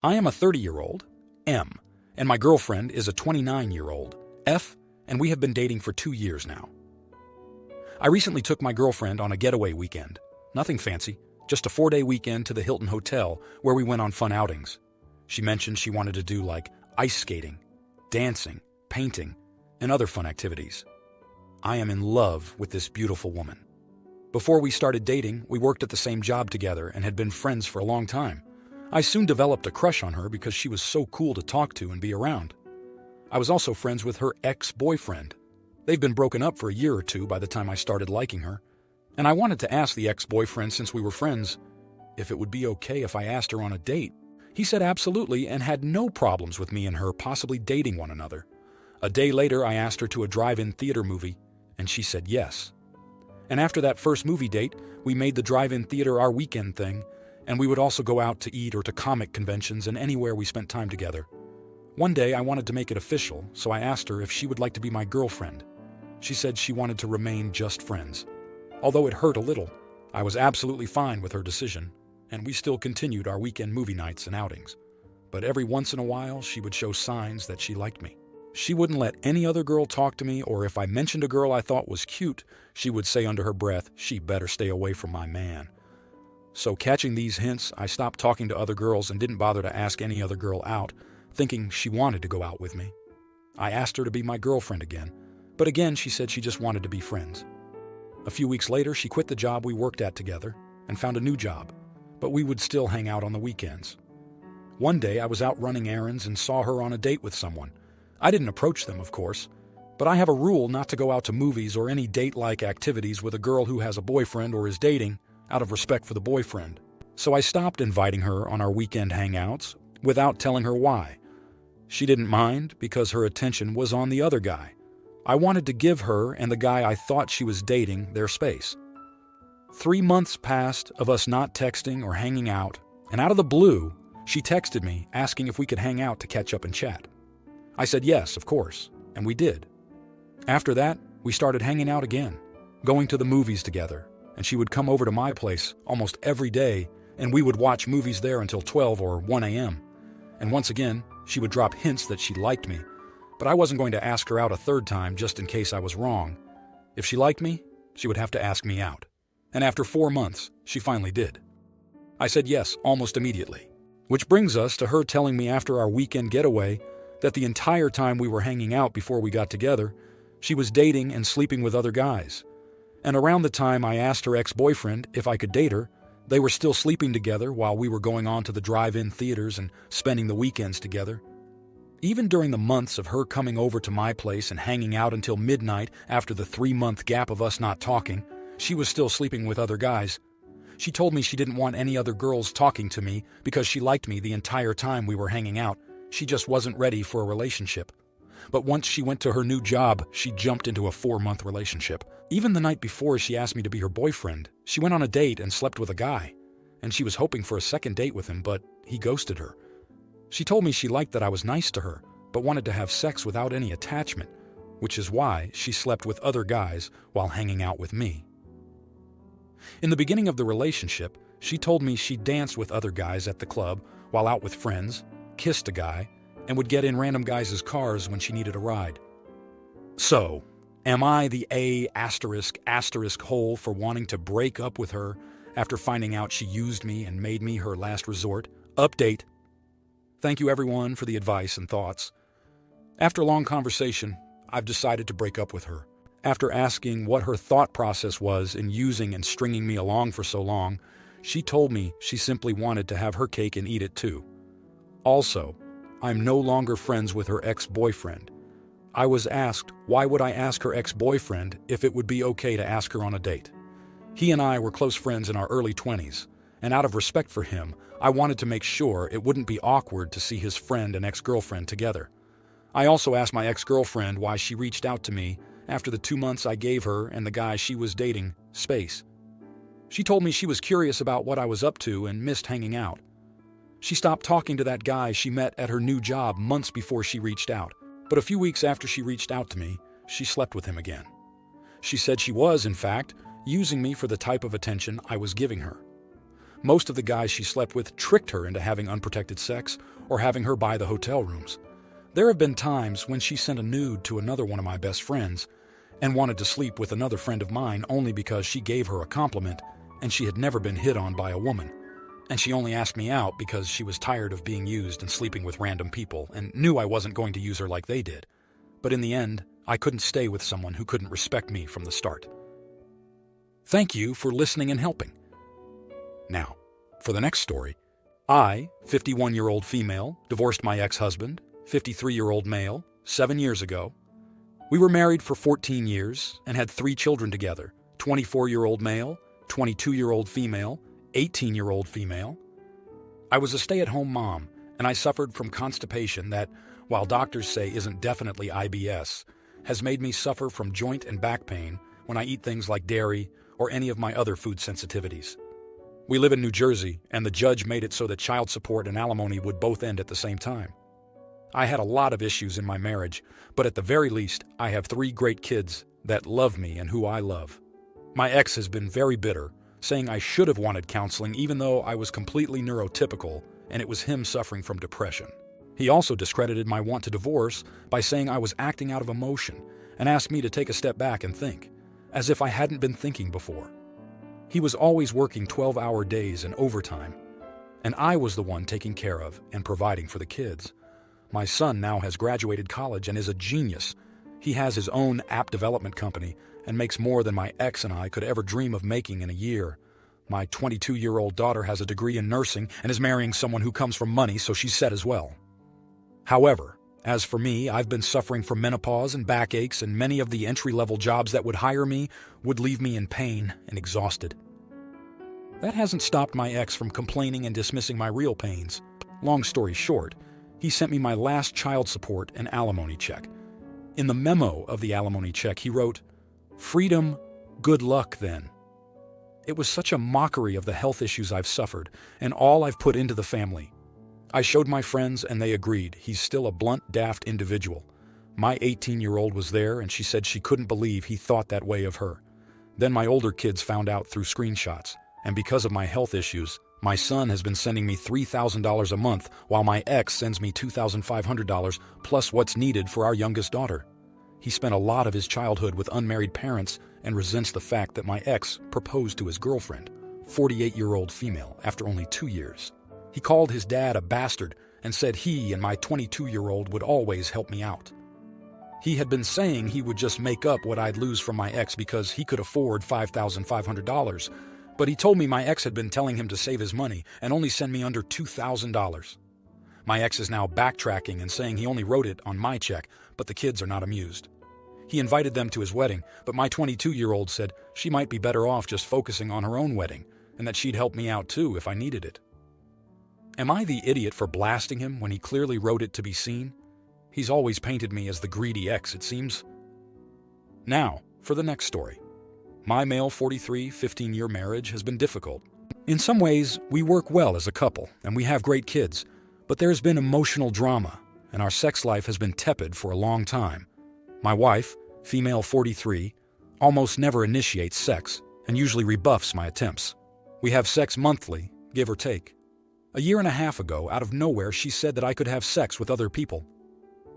I am a 30-year-old, M, and my girlfriend is a 29-year-old, F, and we have been dating for 2 years now. I recently took my girlfriend on a getaway weekend. Nothing fancy, just a 4-day weekend to the Hilton Hotel where we went on fun outings. She mentioned she wanted to do like ice skating, dancing, painting, and other fun activities. I am in love with this beautiful woman. Before we started dating, we worked at the same job together and had been friends for a long time. I soon developed a crush on her because she was so cool to talk to and be around. I was also friends with her ex-boyfriend. They've been broken up for a year or two by the time I started liking her, and I wanted to ask the ex-boyfriend, since we were friends, if it would be okay if I asked her on a date. He said absolutely and had no problems with me and her possibly dating one another. A day later, I asked her to a drive-in theater movie, and she said yes. And after that first movie date, we made the drive-in theater our weekend thing, and we would also go out to eat or to comic conventions and anywhere we spent time together. One day, I wanted to make it official, so I asked her if she would like to be my girlfriend. She said she wanted to remain just friends. Although it hurt a little, I was absolutely fine with her decision, and we still continued our weekend movie nights and outings. But every once in a while, she would show signs that she liked me. She wouldn't let any other girl talk to me, or if I mentioned a girl I thought was cute, she would say under her breath, "She better stay away from my man." So catching these hints, I stopped talking to other girls and didn't bother to ask any other girl out, thinking she wanted to go out with me. I asked her to be my girlfriend again, but again she said she just wanted to be friends. A few weeks later, she quit the job we worked at together and found a new job, but we would still hang out on the weekends. One day I was out running errands and saw her on a date with someone. I didn't approach them, of course, but I have a rule not to go out to movies or any date-like activities with a girl who has a boyfriend or is dating, out of respect for the boyfriend. So I stopped inviting her on our weekend hangouts without telling her why. She didn't mind because her attention was on the other guy. I wanted to give her and the guy I thought she was dating their space. 3 months passed of us not texting or hanging out, and out of the blue, she texted me asking if we could hang out to catch up and chat. I said yes, of course, and we did. After that, we started hanging out again, going to the movies together, and she would come over to my place almost every day, and we would watch movies there until 12 or 1 a.m. And once again, she would drop hints that she liked me, but I wasn't going to ask her out a third time just in case I was wrong. If she liked me, she would have to ask me out. And after 4 months, she finally did. I said yes almost immediately, which brings us to her telling me after our weekend getaway that the entire time we were hanging out before we got together, she was dating and sleeping with other guys. And around the time I asked her ex-boyfriend if I could date her, they were still sleeping together while we were going on to the drive-in theaters and spending the weekends together. Even during the months of her coming over to my place and hanging out until midnight after the 3-month gap of us not talking, she was still sleeping with other guys. She told me she didn't want any other girls talking to me because she liked me the entire time we were hanging out. She just wasn't ready for a relationship. But once she went to her new job, she jumped into a 4-month relationship. Even the night before she asked me to be her boyfriend, she went on a date and slept with a guy. And she was hoping for a second date with him, but he ghosted her. She told me she liked that I was nice to her, but wanted to have sex without any attachment, which is why she slept with other guys while hanging out with me. In the beginning of the relationship, she told me she danced with other guys at the club while out with friends, kissed a guy, and would get in random guys' cars when she needed a ride. So, am I the A** hole for wanting to break up with her after finding out she used me and made me her last resort? Update. Thank you everyone for the advice and thoughts. After a long conversation, I've decided to break up with her. After asking what her thought process was in using and stringing me along for so long, she told me she simply wanted to have her cake and eat it too. Also, I'm no longer friends with her ex-boyfriend. I was asked why would I ask her ex-boyfriend if it would be okay to ask her on a date. He and I were close friends in our early 20s, and out of respect for him, I wanted to make sure it wouldn't be awkward to see his friend and ex-girlfriend together. I also asked my ex-girlfriend why she reached out to me after the 2 months I gave her and the guy she was dating space. She told me she was curious about what I was up to and missed hanging out. She stopped talking to that guy she met at her new job months before she reached out, but a few weeks after she reached out to me, she slept with him again. She said she was, in fact, using me for the type of attention I was giving her. Most of the guys she slept with tricked her into having unprotected sex or having her buy the hotel rooms. There have been times when she sent a nude to another one of my best friends and wanted to sleep with another friend of mine only because she gave her a compliment and she had never been hit on by a woman. And she only asked me out because she was tired of being used and sleeping with random people and knew I wasn't going to use her like they did. But in the end, I couldn't stay with someone who couldn't respect me from the start. Thank you for listening and helping. Now, for the next story. I, 51-year-old female, divorced my ex-husband, 53-year-old male, 7 years ago. We were married for 14 years and had 3 children together, 24-year-old male, 22-year-old female, 18-year-old female. I was a stay-at-home mom, and I suffered from constipation that, while doctors say isn't definitely IBS, has made me suffer from joint and back pain when I eat things like dairy or any of my other food sensitivities. We live in New Jersey, and the judge made it so that child support and alimony would both end at the same time. I had a lot of issues in my marriage, but at the very least, I have 3 great kids that love me and who I love. My ex has been very bitter, saying I should have wanted counseling even though I was completely neurotypical and it was him suffering from depression. He also discredited my want to divorce by saying I was acting out of emotion and asked me to take a step back and think, as if I hadn't been thinking before. He was always working 12-hour days and overtime, and I was the one taking care of and providing for the kids. My son now has graduated college and is a genius. He has his own app development company and makes more than my ex and I could ever dream of making in a year. My 22-year-old daughter has a degree in nursing and is marrying someone who comes from money, so she's set as well. However, as for me, I've been suffering from menopause and backaches, and many of the entry-level jobs that would hire me would leave me in pain and exhausted. That hasn't stopped my ex from complaining and dismissing my real pains. Long story short, he sent me my last child support and alimony check. In the memo of the alimony check, he wrote, "Freedom, good luck then." It was such a mockery of the health issues I've suffered and all I've put into the family. I showed my friends and they agreed. He's still a blunt, daft individual. My 18-year-old was there and she said she couldn't believe he thought that way of her. Then my older kids found out through screenshots, and because of my health issues, my son has been sending me $3,000 a month while my ex sends me $2,500 plus what's needed for our youngest daughter. He spent a lot of his childhood with unmarried parents and resents the fact that my ex proposed to his girlfriend, 48-year-old female, after only 2 years. He called his dad a bastard and said he and my 22-year-old would always help me out. He had been saying he would just make up what I'd lose from my ex because he could afford $5,500, but he told me my ex had been telling him to save his money and only send me under $2,000. My ex is now backtracking and saying he only wrote it on my check, but the kids are not amused. He invited them to his wedding, but my 22-year-old said she might be better off just focusing on her own wedding and that she'd help me out too if I needed it. Am I the idiot for blasting him when he clearly wrote it to be seen? He's always painted me as the greedy ex, it seems. Now, for the next story. My male 43, 15-year marriage has been difficult. In some ways, we work well as a couple, and we have great kids, but there's been emotional drama, and our sex life has been tepid for a long time. My wife, female 43, almost never initiates sex, and usually rebuffs my attempts. We have sex monthly, give or take. A year and a half ago, out of nowhere, she said that I could have sex with other people.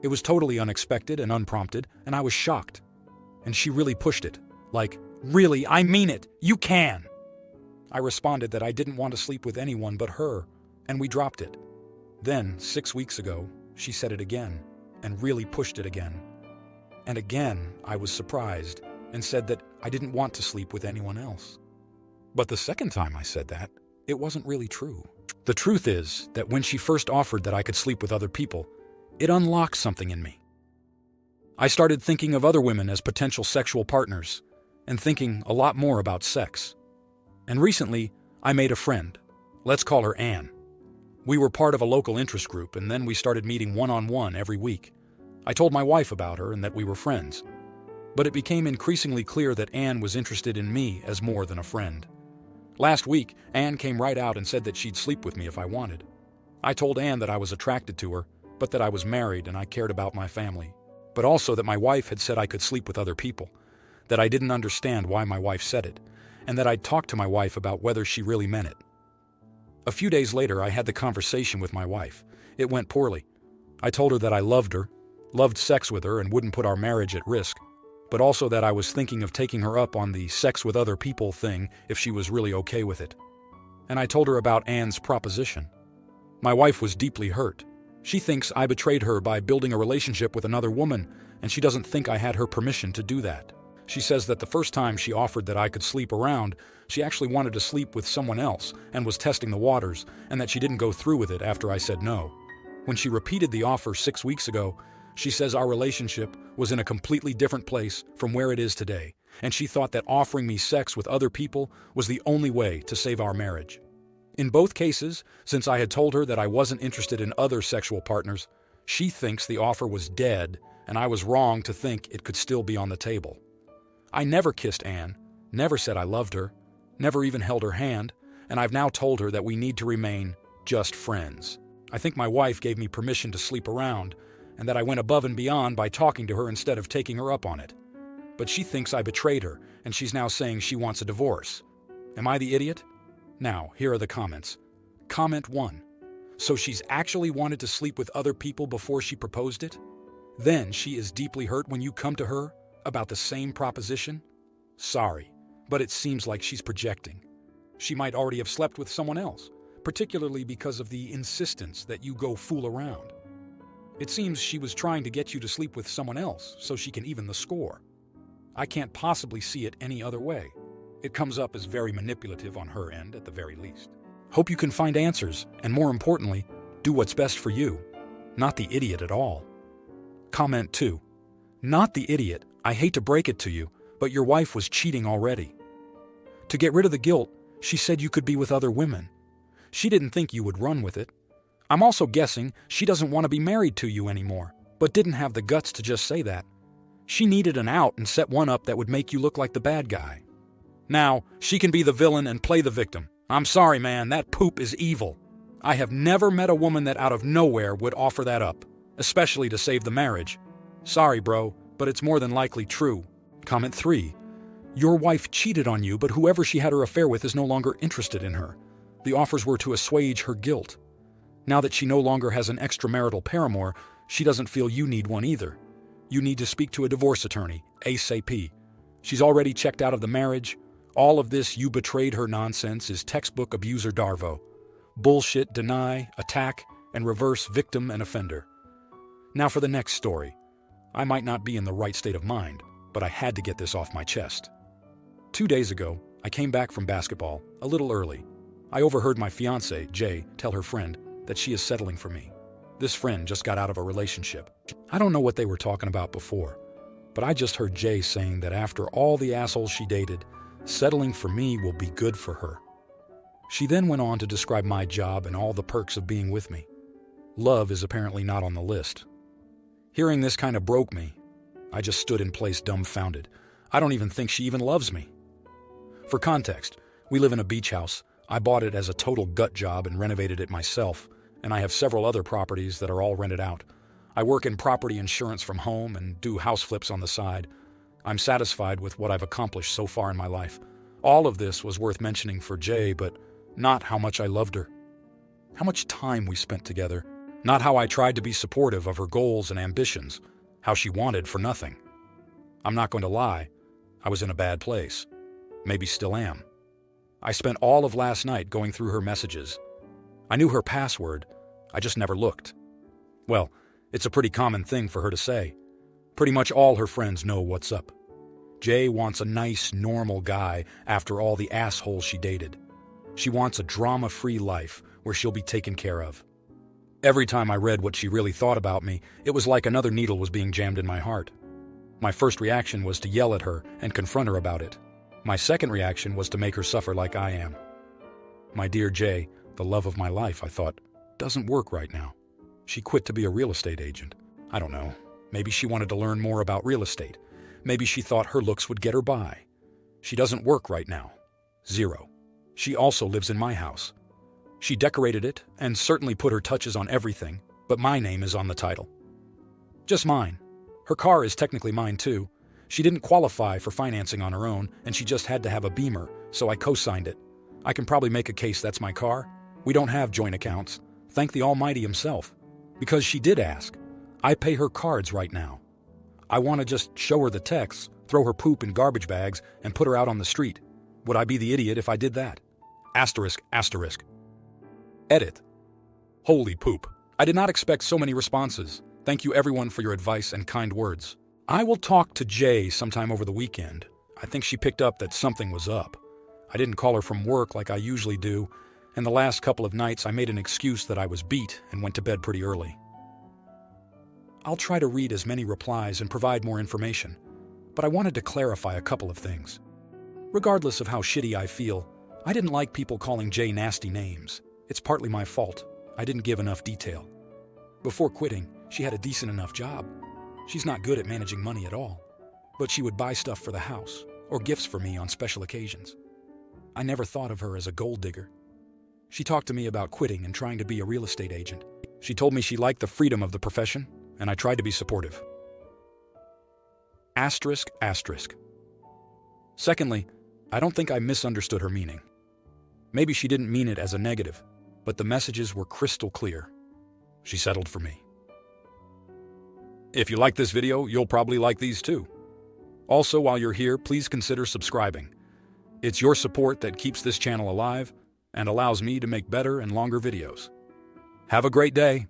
It was totally unexpected and unprompted, and I was shocked. And she really pushed it. Like, "Really, I mean it! You can!" I responded that I didn't want to sleep with anyone but her, and we dropped it. Then, 6 weeks ago, she said it again, and really pushed it again. And again, I was surprised, and said that I didn't want to sleep with anyone else. But the second time I said that, it wasn't really true. The truth is that when she first offered that I could sleep with other people, it unlocked something in me. I started thinking of other women as potential sexual partners, and thinking a lot more about sex. And recently, I made a friend. Let's call her Anne. We were part of a local interest group, and then we started meeting one-on-one every week. I told my wife about her and that we were friends. But it became increasingly clear that Anne was interested in me as more than a friend. Last week, Anne came right out and said that she'd sleep with me if I wanted. I told Anne that I was attracted to her, but that I was married and I cared about my family. But also that my wife had said I could sleep with other people, that I didn't understand why my wife said it, and that I'd talk to my wife about whether she really meant it. A few days later, I had the conversation with my wife. It went poorly. I told her that I loved her, loved sex with her, and wouldn't put our marriage at risk, but also that I was thinking of taking her up on the sex with other people thing if she was really okay with it. And I told her about Anne's proposition. My wife was deeply hurt. She thinks I betrayed her by building a relationship with another woman, and she doesn't think I had her permission to do that. She says that the first time she offered that I could sleep around, she actually wanted to sleep with someone else and was testing the waters, and that she didn't go through with it after I said no. When she repeated the offer 6 weeks ago, she says our relationship was in a completely different place from where it is today, and she thought that offering me sex with other people was the only way to save our marriage. In both cases, since I had told her that I wasn't interested in other sexual partners, she thinks the offer was dead and I was wrong to think it could still be on the table. I never kissed Anne, never said I loved her, never even held her hand, and I've now told her that we need to remain just friends. I think my wife gave me permission to sleep around, and that I went above and beyond by talking to her instead of taking her up on it. But she thinks I betrayed her, and she's now saying she wants a divorce. Am I the idiot? Now, here are the comments. Comment 1. So she's actually wanted to sleep with other people before she proposed it? Then she is deeply hurt when you come to her about the same proposition? Sorry, but it seems like she's projecting. She might already have slept with someone else, particularly because of the insistence that you go fool around. It seems she was trying to get you to sleep with someone else so she can even the score. I can't possibly see it any other way. It comes up as very manipulative on her end at the very least. Hope you can find answers, and more importantly, do what's best for you, not the idiot at all. Comment 2. Not the idiot, I hate to break it to you, but your wife was cheating already. To get rid of the guilt, she said you could be with other women. She didn't think you would run with it. I'm also guessing she doesn't want to be married to you anymore, but didn't have the guts to just say that. She needed an out and set one up that would make you look like the bad guy. Now, she can be the villain and play the victim. I'm sorry, man, that poop is evil. I have never met a woman that out of nowhere would offer that up, especially to save the marriage. Sorry, bro, but it's more than likely true. Comment 3. Your wife cheated on you, but whoever she had her affair with is no longer interested in her. The offers were to assuage her guilt. Now that she no longer has an extramarital paramour, she doesn't feel you need one either. You need to speak to a divorce attorney, ASAP. She's already checked out of the marriage. All of this you betrayed her nonsense is textbook abuser Darvo. Bullshit, deny, attack, and reverse victim and offender. Now for the next story. I might not be in the right state of mind, but I had to get this off my chest. 2 days ago, I came back from basketball, a little early. I overheard my fiancée, Jay, tell her friend that she is settling for me. This friend just got out of a relationship. I don't know what they were talking about before, but I just heard Jay saying that after all the assholes she dated, settling for me will be good for her. She then went on to describe my job and all the perks of being with me. Love is apparently not on the list. Hearing this kind of broke me. I just stood in place dumbfounded. I don't even think she even loves me. For context, we live in a beach house. I bought it as a total gut job and renovated it myself, and I have several other properties that are all rented out. I work in property insurance from home and do house flips on the side. I'm satisfied with what I've accomplished so far in my life. All of this was worth mentioning for Jay, but not how much I loved her. How much time we spent together. Not how I tried to be supportive of her goals and ambitions. How she wanted for nothing. I'm not going to lie. I was in a bad place. Maybe still am. I spent all of last night going through her messages. I knew her password. I just never looked. Well, it's a pretty common thing for her to say. Pretty much all her friends know what's up. Jay wants a nice, normal guy after all the assholes she dated. She wants a drama-free life where she'll be taken care of. Every time I read what she really thought about me, it was like another needle was being jammed in my heart. My first reaction was to yell at her and confront her about it. My second reaction was to make her suffer like I am. My dear Jay, the love of my life, I thought, doesn't work right now. She quit to be a real estate agent. I don't know. Maybe she wanted to learn more about real estate. Maybe she thought her looks would get her by. She doesn't work right now. 0. She also lives in my house. She decorated it and certainly put her touches on everything, but my name is on the title. Just mine. Her car is technically mine too. She didn't qualify for financing on her own, and she just had to have a Beamer, so I co-signed it. I can probably make a case that's my car. We don't have joint accounts. Thank the Almighty himself. Because she did ask. I pay her cards right now. I want to just show her the texts, throw her poop in garbage bags, and put her out on the street. Would I be the idiot if I did that? Asterisk, asterisk. Edit. Holy poop. I did not expect so many responses. Thank you everyone for your advice and kind words. I will talk to Jay sometime over the weekend. I think she picked up that something was up. I didn't call her from work like I usually do, and the last couple of nights I made an excuse that I was beat and went to bed pretty early. I'll try to read as many replies and provide more information, but I wanted to clarify a couple of things. Regardless of how shitty I feel, I didn't like people calling Jay nasty names. It's partly my fault. I didn't give enough detail. Before quitting, she had a decent enough job. She's not good at managing money at all, but she would buy stuff for the house or gifts for me on special occasions. I never thought of her as a gold digger. She talked to me about quitting and trying to be a real estate agent. She told me she liked the freedom of the profession, and I tried to be supportive. Asterisk, asterisk. Secondly, I don't think I misunderstood her meaning. Maybe she didn't mean it as a negative, but the messages were crystal clear. She settled for me. If you like this video, you'll probably like these too. Also, while you're here, please consider subscribing. It's your support that keeps this channel alive and allows me to make better and longer videos. Have a great day.